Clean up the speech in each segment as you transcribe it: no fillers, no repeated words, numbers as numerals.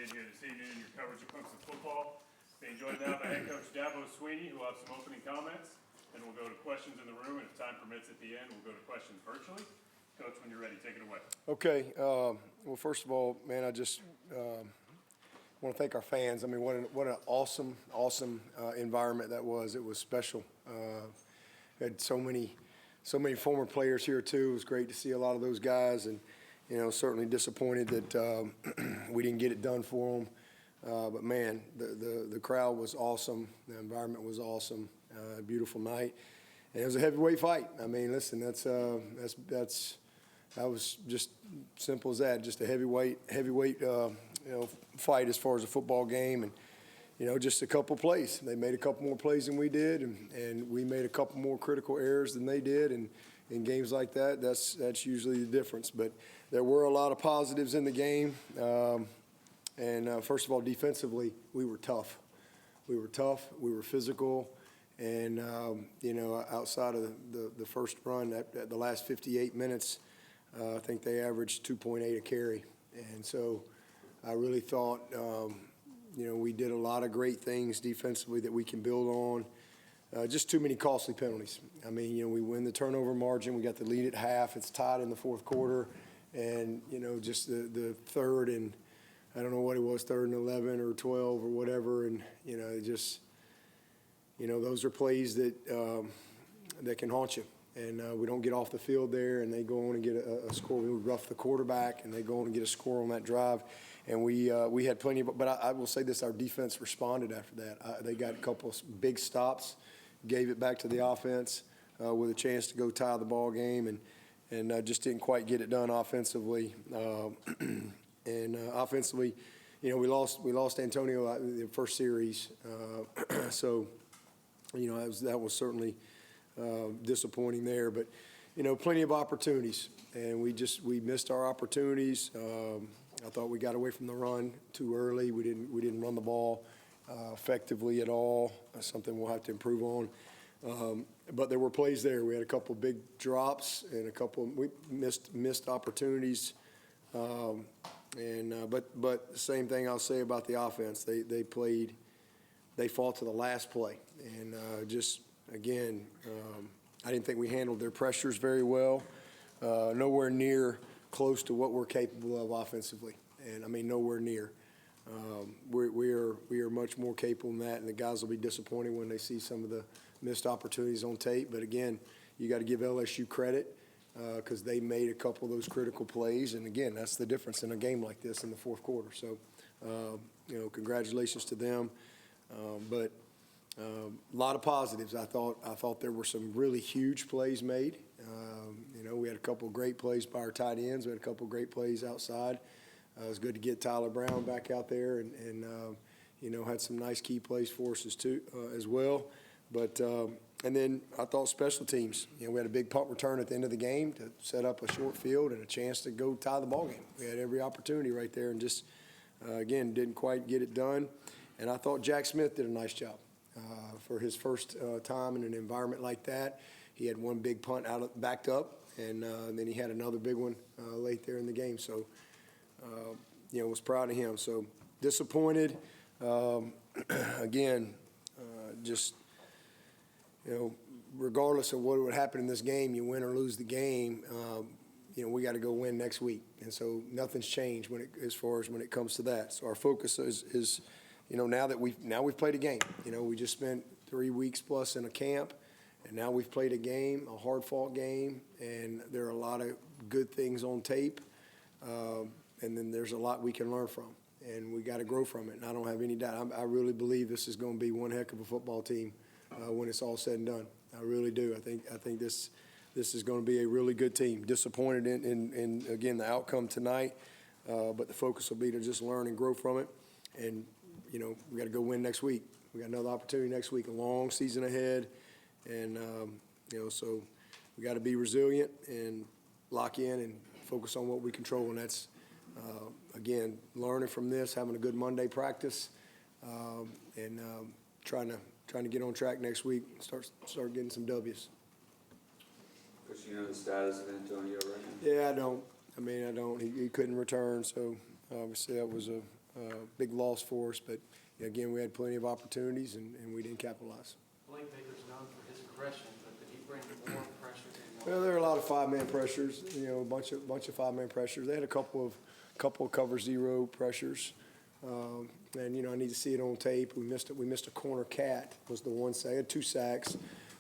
did here this evening in your coverage of Clemson football. Being joined now by head coach Dabo Swinney, who will have some opening comments. Then we'll go to questions in the room, and if time permits at the end, we'll go to questions virtually. Coach, when you're ready, take it away. Okay. Well, first of all, man, I just want to thank our fans. I mean, what an awesome environment that was. It was special. Had so many former players here too. It was great to see a lot of those guys, and certainly disappointed that we didn't get it done for them. But man, the crowd was awesome. The environment was awesome. Beautiful night, and it was a heavyweight fight. I mean, listen, that was just simple as that. Just a heavyweight fight as far as a football game, and just a couple plays. They made a couple more plays than we did, and we made a couple more critical errors than they did. And in games like that, that's usually the difference. But there were a lot of positives in the game. First of all, defensively, we were tough. We were physical. And, outside of the first run, at the last 58 minutes, I think they averaged 2.8 a carry. And so I really thought, we did a lot of great things defensively that we can build on. Just too many costly penalties. I mean, we win the turnover margin. We got the lead at half. It's tied in the fourth quarter. And, just the third and, I don't know what it was, 3rd and 11 or 12 or whatever. And, those are plays that can haunt you. And we don't get off the field there, and they go on and get a score. We rough the quarterback, and they go on and get a score on that drive. And we had plenty of – but I will say this, our defense responded after that. They got a couple of big stops, gave it back to the offense with a chance to go tie the ball game, and just didn't quite get it done offensively. Offensively, we lost Antonio in the first series. So, that was certainly disappointing there. But, plenty of opportunities, and we missed our opportunities. I thought we got away from the run too early. We didn't run the ball effectively at all. That's something we'll have to improve on. But there were plays there. We had a couple big drops and we missed opportunities. But the same thing I'll say about the offense. They fought to the last play, and again, I didn't think we handled their pressures very well. Nowhere near close to what we're capable of offensively, and I mean nowhere near. We are much more capable than that, and the guys will be disappointed when they see some of the missed opportunities on tape. But again, you got to give LSU credit because they made a couple of those critical plays, and again, that's the difference in a game like this in the fourth quarter. So, congratulations to them. But a lot of positives. I thought there were some really huge plays made. We had a couple of great plays by our tight ends. We had a couple of great plays outside. It was good to get Tyler Brown back out there, and had some nice key plays for us as well. But and then I thought special teams. We had a big punt return at the end of the game to set up a short field and a chance to go tie the ball game. We had every opportunity right there, and just again didn't quite get it done. And I thought Jack Smith did a nice job for his first time in an environment like that. He had one big punt backed up, and then he had another big one late there in the game. So, was proud of him. So disappointed. Again, regardless of what would happen in this game, you win or lose the game, we got to go win next week. And so nothing's changed as far as when it comes to that. So our focus is now we've played a game. We just spent 3 weeks plus in a camp. And now we've played a game, a hard-fought game, and there are a lot of good things on tape. And then there's a lot we can learn from, and we got to grow from it. And I don't have any doubt. I really believe this is going to be one heck of a football team when it's all said and done. I really do. I think this is going to be a really good team. Disappointed in again, the outcome tonight, but the focus will be to just learn and grow from it. And, we got to go win next week. We got another opportunity next week, a long season ahead. And, so we got to be resilient and lock in and focus on what we control. And that's, again, learning from this, having a good Monday practice, and trying to get on track next week and start getting some W's. Coach, you know the status of Antonio right now? Yeah, I don't. He couldn't return, so obviously that was a big loss for us. But again, we had plenty of opportunities and we didn't capitalize. Blake Baker's known for his aggression, but did he bring more pressure than Well, there are a lot of five-man pressures, a bunch of five-man pressures. They had a couple of cover zero pressures. And I need to see it on tape. We missed a corner cat was the one sack. They had 2 sacks,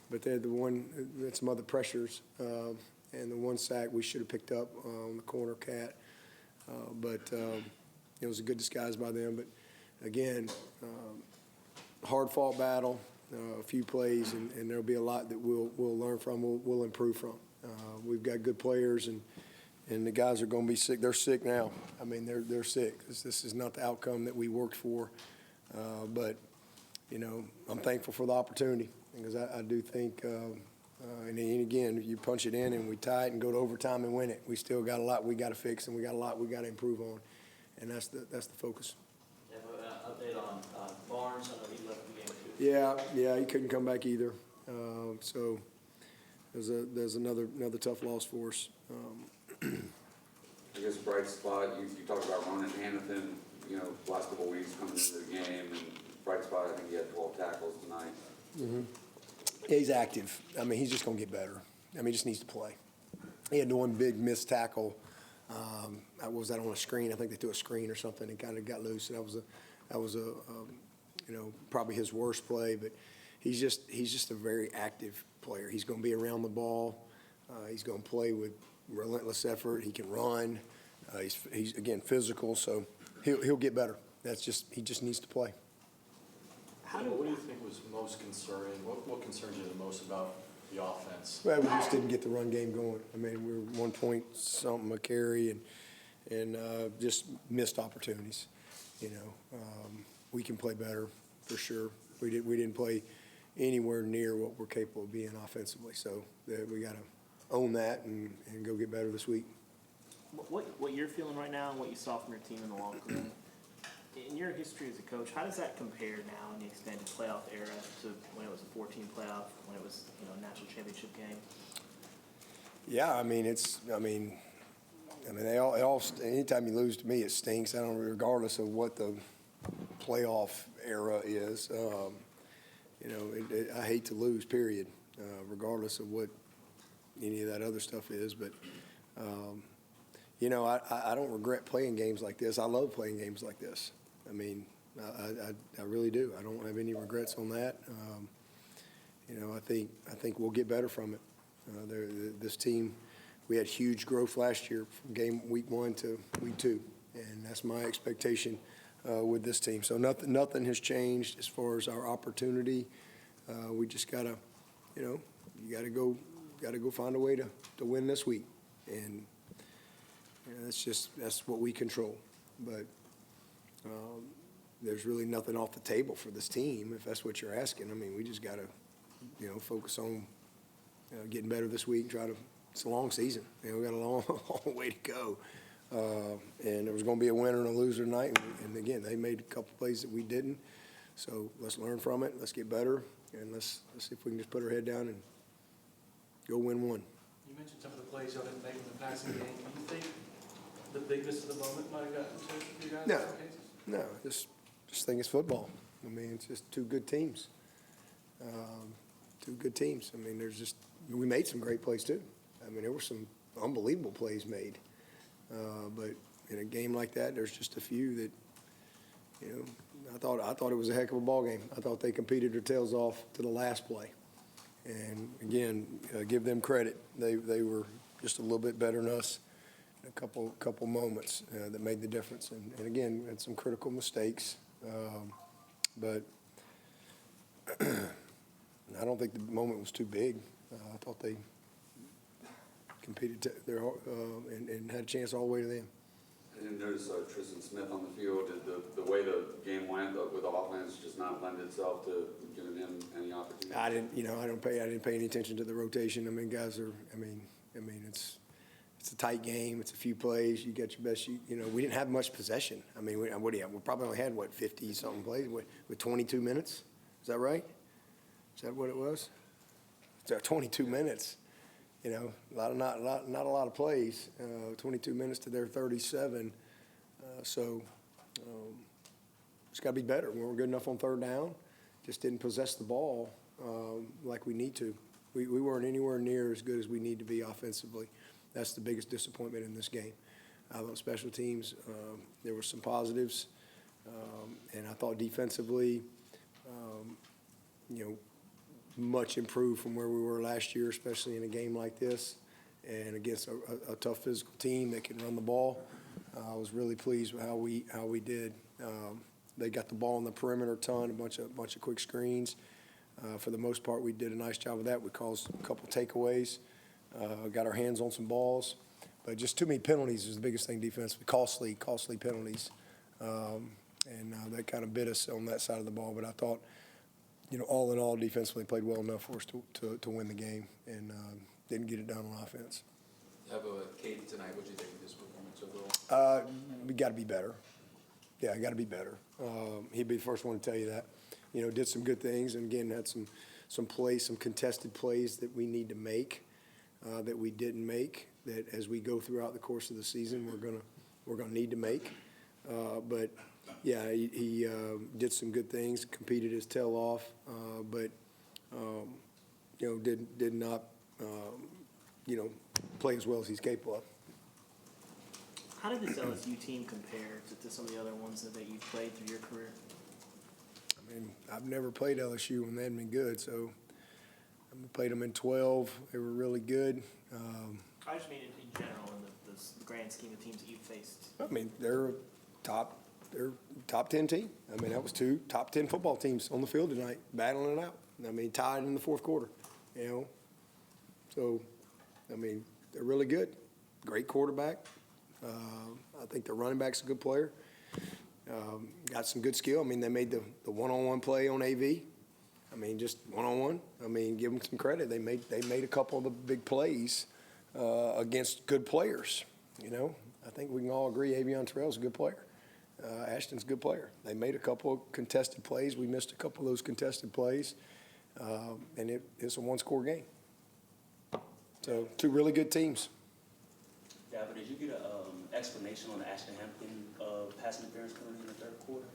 but they had had some other pressures. And the one sack we should have picked up on the corner cat. But it was a good disguise by them. But again, hard-fought battle, a few plays, and there'll be a lot that we'll learn from, we'll improve from. We've got good players, and the guys are going to be sick. They're sick now. I mean, they're sick. This is not the outcome that we worked for. But, I'm thankful for the opportunity because I do think, and again, if you punch it in and we tie it and go to overtime and win it, we still got a lot we got to fix and we got a lot we got to improve on. And that's the focus. You have an update on Barnes? I know he left the game too. Yeah, he couldn't come back either. So there's another tough loss for us. I guess bright spot, you talked about Ronan Hanafin, last couple of weeks coming into the game, and bright spot, I think he had 12 tackles tonight. Mm-hmm. Yeah, he's active. I mean, he's just going to get better. I mean, he just needs to play. He had one big missed tackle. Was that on a screen? I think they threw a screen or something and kind of got loose. That was probably his worst play. But he's just a very active player. He's going to be around the ball. He's going to play with relentless effort. He can run. He's again physical, so he'll get better. He just needs to play. What do you think was most concerning? What concerns you the most about the offense? Well, we just didn't get the run game going. I mean, we were 1 point something a carry and just missed opportunities. We can play better for sure. We didn't play anywhere near what we're capable of being offensively. So we got to own that and go get better this week. What you're feeling right now and what you saw from your team in the locker room, in your history as a coach, how does that compare now in the extended playoff era to when it was a 14 playoff, when it was a national championship game? Yeah, they all. Anytime you lose to me, it stinks. Regardless of what the playoff era is. I hate to lose. Period. Regardless of what any of that other stuff is, but I don't regret playing games like this. I love playing games like this. I mean, I really do. I don't have any regrets on that. I think we'll get better from it. This team, we had huge growth last year from week 1 to week 2, and that's my expectation with this team. So nothing has changed as far as our opportunity. We just gotta, you gotta go find a way to win this week, and that's what we control. But there's really nothing off the table for this team, if that's what you're asking. I mean, we just got to, focus on getting better this week and it's a long season. We got a long, long way to go. And there was going to be a winner and a loser tonight. And again, they made a couple plays that we didn't. So let's learn from it. Let's get better. And let's see if we can just put our head down and go win one. You mentioned some of the plays y'all didn't make in the passing game. Do you think the bigness of the moment might have gotten to you guys No. in some cases? No, just think it's football. I mean, it's just two good teams. Two good teams. I mean, we made some great plays too. I mean, there were some unbelievable plays made. But in a game like that, there's just a few that, I thought it was a heck of a ball game. I thought they competed their tails off to the last play. And again, give them credit. They were just a little bit better than us. A couple moments that made the difference, and again, had some critical mistakes, but I don't think the moment was too big. I thought they competed and had a chance all the way to them. I didn't notice Tristan Smith on the field. Did the way the game went with the offense just not lend itself to giving him any opportunity? I didn't pay any attention to the rotation. I mean, guys are. I mean, it's a tight game. It's a few plays. You got your best. We didn't have much possession. I mean, we probably only had 50-something plays with 22 minutes. Is that right? Is that what it was? So 22 minutes. Not a lot of plays. 22 minutes to their 37. So It's got to be better. We weren't good enough on third down, just didn't possess the ball like we need to. We weren't anywhere near as good as we need to be offensively. That's the biggest disappointment in this game. I thought special teams, there were some positives, and I thought defensively, much improved from where we were last year, especially in a game like this and against a tough physical team that can run the ball. I was really pleased with how we did. They got the ball on the perimeter a ton, a bunch of quick screens. For the most part, we did a nice job of that. We caused a couple takeaways, got our hands on some balls, but just too many penalties is the biggest thing defensively. Costly penalties, and that kind of bit us on that side of the ball. But I thought, all in all, defensively played well enough for us to win the game, and didn't get it done on offense. Dabo Cade tonight, what do you think of his performance overall? We got to be better. Yeah, I got to be better. He'd be the first one to tell you that. Did some good things, and again had some plays, some contested plays that we need to make, that we didn't make. That as we go throughout the course of the season, we're gonna need to make. But yeah, he did some good things, competed his tail off, but did not play as well as he's capable of. How did this LSU team compare to some of the other ones that you've played through your career? I mean, I've never played LSU when they hadn't been good, so I played them in 12. They were really good. I just mean in general, in the grand scheme of teams that you've faced. I mean, they're top 10 team. I mean, that was 2 top 10 football teams on the field tonight, battling it out. I mean, tied in the fourth quarter, So, I mean, they're really good. Great quarterback. I think the running back's a good player. Got some good skill. I mean, they made the one-on-one play on AV. I mean, just one-on-one. I mean, give them some credit. They made a couple of the big plays against good players. I think we can all agree Avion Terrell's a good player. Ashton's a good player. They made a couple of contested plays. We missed a couple of those contested plays, and it's a one-score game. So 2 really good teams. Dabo, did you get an explanation on the Ashton Hampton pass interference coming in the third quarter?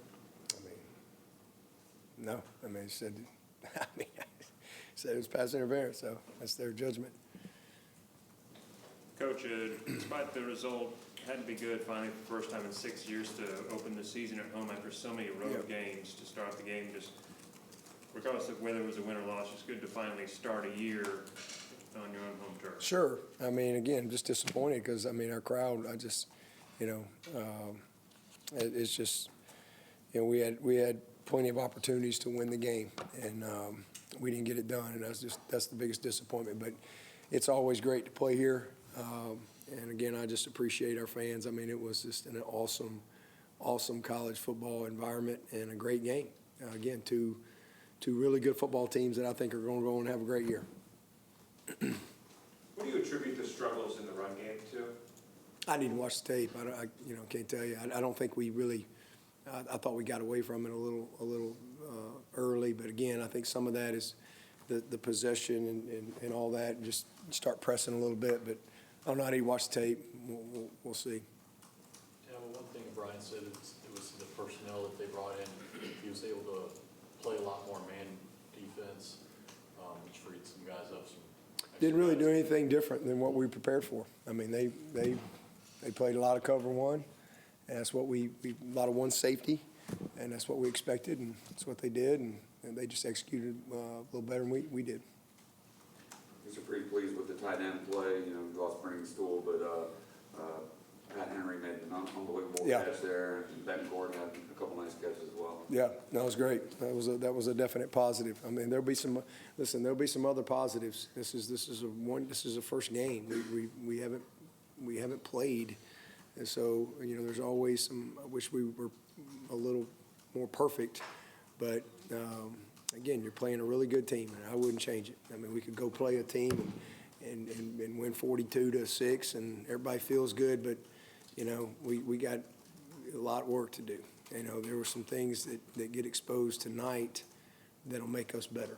No. It said, it was pass interference, so that's their judgment. Coach, despite the result, had to be good finally for the first time in 6 years to open the season at home after so many road games to start the game. Just regardless of whether it was a win or loss, it's good to finally start a year on your own home turf. Sure. I mean, again, just disappointed because, our crowd, it's just, we had plenty of opportunities to win the game, and we didn't get it done, and that's the biggest disappointment. But it's always great to play here, and again, I just appreciate our fans. I mean, it was just an awesome college football environment and a great game. Again, two really good football teams that I think are going to go and have a great year. What do you attribute the struggles in the run game to? I need to watch the tape. I can't tell you. I don't think we really. I thought we got away from it a little early, but again, I think some of that is the possession and all that. And just start pressing a little bit, but I don't know. I need to watch the tape. We'll see. Yeah, well, one thing Brian said it was the personnel that they brought in. He was able to play a lot more man defense, which freed some guys up. Didn't really do anything different than what we prepared for. I mean, they played a lot of cover one, and that's what a lot of one safety, and that's what we expected, and that's what they did, and they just executed a little better than we did. I was pretty pleased with the tight end play. We lost Brennan Stool, but Pat Henry made an unbelievable catch there, and Ben Gordon had a couple nice catches as well. Yeah, that was great. That was a definite positive. I mean, there'll be some other positives. This is a first game. We haven't played, and so there's always some. I wish we were a little more perfect, but again, you're playing a really good team, and I wouldn't change it. I mean, we could go play a team and win 42-6, and everybody feels good, but we got a lot of work to do. There were some things that get exposed tonight that'll make us better.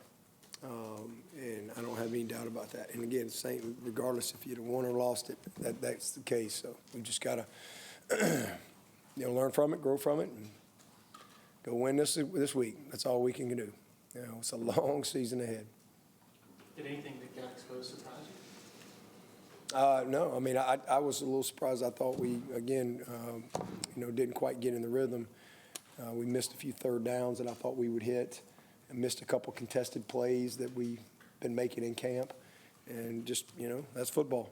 And I don't have any doubt about that. And again, same, regardless if you'd have won or lost it, that's the case. So we just got to, learn from it, grow from it, and go win this week. That's all we can do. It's a long season ahead. Did anything that got exposed surprise you? No, I mean, I was a little surprised. I thought we, again, didn't quite get in the rhythm. We missed a few third downs that I thought we would hit, and missed a couple contested plays that we've been making in camp. And just, that's football.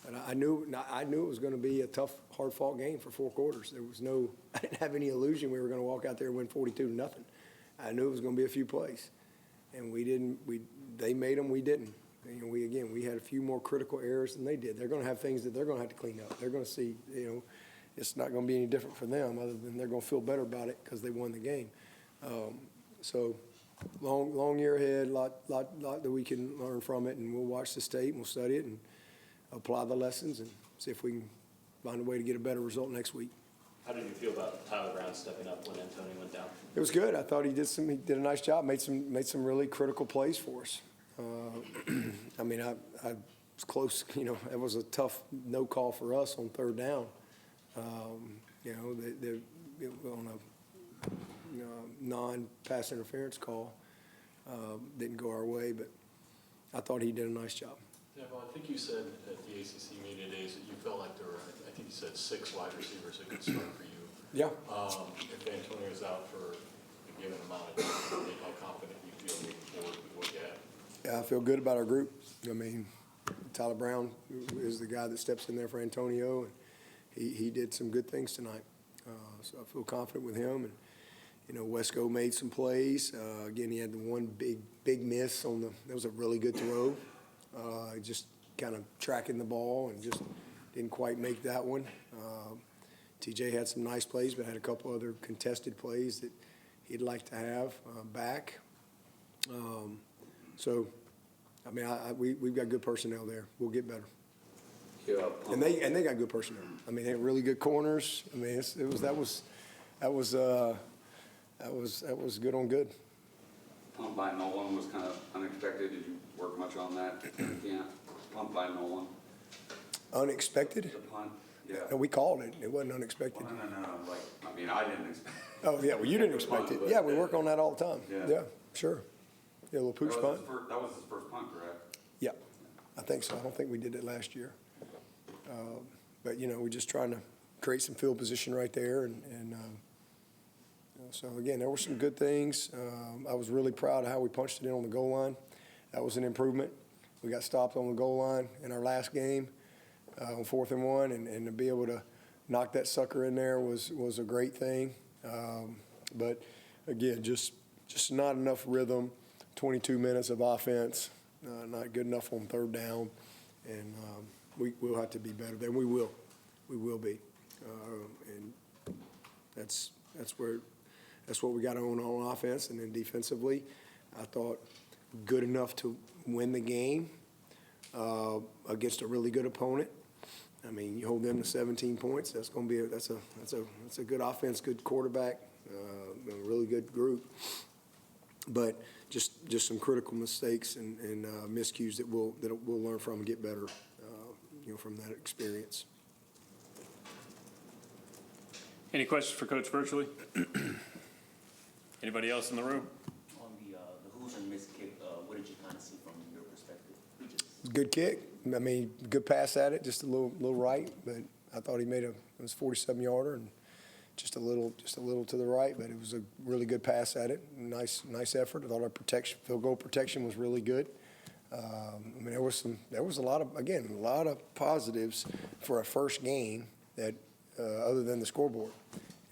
But I knew it was going to be a tough, hard-fought game for 4 quarters. I didn't have any illusion we were going to walk out there and win 42-0. I knew it was going to be a few plays. And they made them, we didn't. We had a few more critical errors than they did. They're going to have things that they're going to have to clean up. They're going to see, it's not going to be any different for them other than they're going to feel better about it because they won the game. So long year ahead, lot that we can learn from it, and we'll watch the tape and we'll study it and apply the lessons and see if we can find a way to get a better result next week. How did you feel about Tyler Brown stepping up when Antonio went down? It was good. I thought he did a nice job, made some really critical plays for us. I mean, I was close, it was a tough no call for us on third down. On a non-pass interference call, didn't go our way, but I thought he did a nice job. Yeah, well, I think you said at the ACC media days that you felt like there were, I think you said 6 wide receivers that could start for you. Yeah. If Antonio's out for a given amount of time, how confident you feel moving forward with what you have? Yeah, I feel good about our group. I mean, Tyler Brown is the guy that steps in there for Antonio, and he did some good things tonight. So I feel confident with him. And, Wesco made some plays. Again, he had the one big miss that was a really good throw. Just kind of tracking the ball and just didn't quite make that one. TJ had some nice plays, but had a couple other contested plays that he'd like to have back. So, I mean, we've got good personnel there. We'll get better. Yeah, And they got good personnel. I mean, they have really good corners. I mean, that was good on good. Punt by Nolan was kind of unexpected. Did you work much on that? Yeah, punt by Nolan. Unexpected? The punt, yeah. No, we called it. It wasn't unexpected. Well, no. I didn't expect. Oh, yeah, well, you didn't expect it. Yeah, we work on that all the time. Yeah. Sure. Yeah, a little pooch punt. That was his first punt, correct? Yeah, I think so. I don't think we did it last year. But, we're just trying to create some field position right there. And so, again, there were some good things. I was really proud of how we punched it in on the goal line. That was an improvement. We got stopped on the goal line in our last game on 4th and 1, and to be able to knock that sucker in there was a great thing. But, again, just not enough rhythm, 22 minutes of offense, not good enough on third down, and we'll have to be better there. We will be. And that's what we got on offense. And then defensively, I thought good enough to win the game against a really good opponent. I mean, you hold them to 17 points. That's going to be that's a good offense, good quarterback, a really good group. But just some critical mistakes and miscues that we'll learn from and get better, from that experience. Any questions for Coach virtually? Anybody else in the room? On the Hauser missed kick, what did you kind of see from your perspective? Good kick. I mean, good pass at it, just a little right, but I thought he made it was a 47-yarder and just a little to the right, but it was a really good pass at it. Nice effort. I thought our field goal protection was really good. I mean, there was a lot of positives for a first game that other than the scoreboard,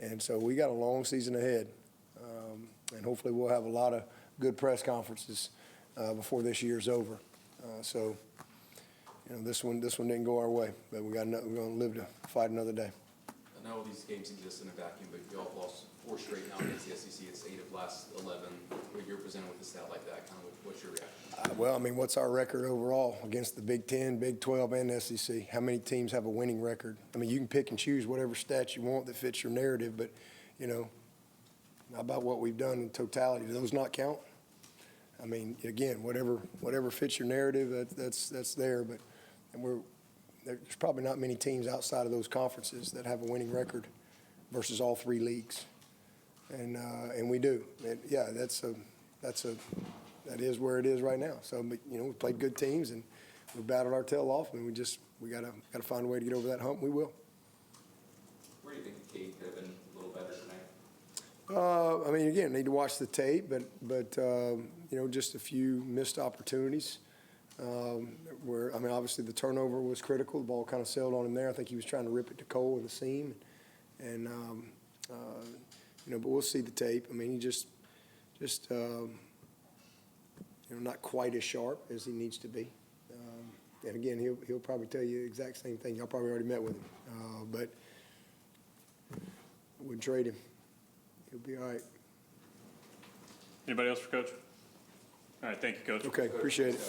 and so we got a long season ahead, and hopefully we'll have a lot of good press conferences before this year's over. So, this one didn't go our way, but we're going to live to fight another day. I know these games exist in a vacuum, but y'all have lost 4 straight now against the SEC. It's 8 of last 11. When you're presented with a stat like that, kind of what's your reaction? Well, I mean, what's our record overall against the Big 10, Big 12, and SEC? How many teams have a winning record? I mean, you can pick and choose whatever stats you want that fits your narrative, but, how about what we've done in totality? Do those not count? I mean, again, whatever fits your narrative, that's there, but and there's probably not many teams outside of those conferences that have a winning record versus all three leagues. And we do. And yeah, that is where it is right now. So, but, you know, we played good teams and we battled our tail off, and we gotta find a way to get over that hump. We will. Where do you think Cade could have been a little better tonight? I mean, again, need to watch the tape, but you know, just a few missed opportunities. Where, I mean, obviously the turnover was critical. The ball kind of sailed on him there. I think he was trying to rip it to Cole in the seam. And you know, but we'll see the tape. I mean, he just you know, not quite as sharp as he needs to be. And again, he'll probably tell you the exact same thing. Y'all probably already met with him. But I wouldn't trade him. He'll be all right. Anybody else for Coach? All right, thank you, Coach. Okay, appreciate it.